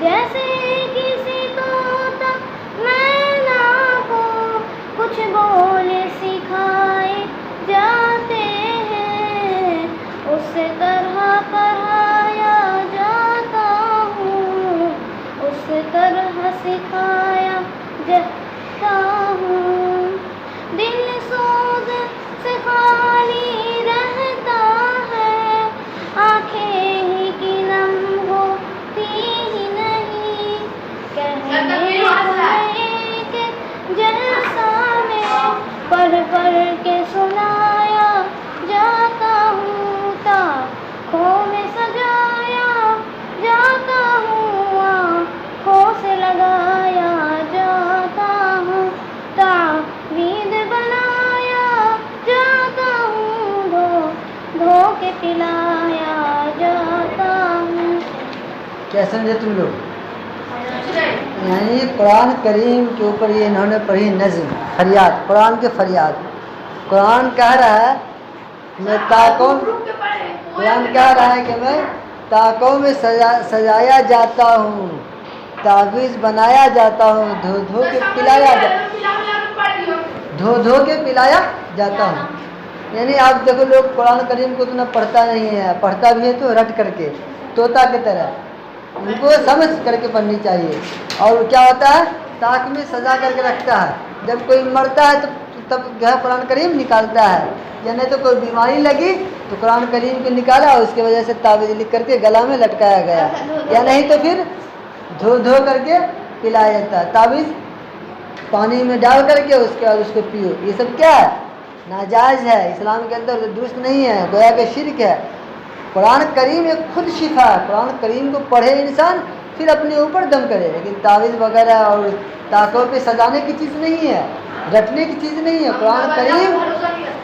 جیسے کسی طوطا مینا کو کچھ بول سکھائے جاتے ہیں، اس طرح پڑھایا جاتا ہوں، اس طرح سکھایا جاتا ہوں۔ دل سوز سے خالی رہتا ہے، آنکھیں ہی کی نم ہوتی ہی نہیں، کہنے والے کے جلسہ میں پڑھ پڑھ کے سنایا جاتا ہوں، تاخوں میں سجایا جاتا ہوں، آنکھوں سے لگایا جاتا ہوں، تعویذ بنایا جاتا ہوں، دھو دھو کے پلایا جاتا ہوں۔ کیا سمجھے تم لوگ؟ یعنی قرآن کریم کے اوپر یہ انہوں نے پڑھی نظم، فریاد، قرآن کے فریاد۔ قرآن کہہ رہا ہے میں قرآن کہہ رہا ہے کہ میں تاکوں میں سجایا جاتا ہوں، تعویذ بنایا جاتا ہوں، دھو دھو کے پلایا جاتا ہوں۔ یعنی آپ دیکھو لوگ قرآن کریم کو اتنا پڑھتا نہیں ہے، پڑھتا بھی ہے تو رٹ کر کے طوطا کی طرح، ان کو سمجھ کر کے پڑھنی چاہیے۔ اور کیا ہوتا ہے تاک میں سجا کر کے رکھتا ہے، جب کوئی مرتا ہے تو تب جو ہے قرآن کریم نکالتا ہے، یا نہیں تو کوئی بیماری لگی تو قرآن کریم کو نکالا اور اس کی وجہ سے تعویذ لکھ کر کے گلا میں لٹکایا گیا، یا نہیں تو پھر دھو دھو کر کے پلایا جاتا ہے۔ تعویذ پانی میں ڈال کر کے اس کے بعد اس کو پیو، یہ سب کیا ہے؟ ناجائز ہے، اسلام کے اندر درست نہیں ہے، گویا کہ شرک ہے۔ قرآن کریم ایک خود شفا ہے، قرآن کریم کو پڑھے انسان پھر اپنے اوپر دم کرے، لیکن تعویذ وغیرہ اور تاکوں پہ سجانے کی چیز نہیں ہے، رٹنے کی چیز نہیں ہے۔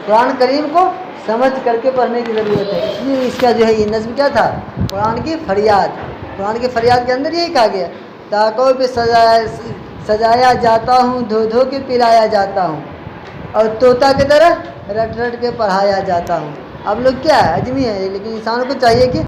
قرآن کریم کو سمجھ کر کے پڑھنے کی ضرورت ہے، اس لیے اس کا جو ہے یہ نظم کیا تھا؟ قرآن کی فریاد۔ قرآن کی فریاد کے اندر یہی کہا گیا تاکوں پہ سجایا جاتا ہوں، دھو دھو کے پلایا جاتا ہوں، اور طوطا کی طرح رٹ رٹ کے پڑھایا جاتا ہوں۔ اب لوگ کیا ہے اجمی ہے، لیکن انسان کو چاہیے کہ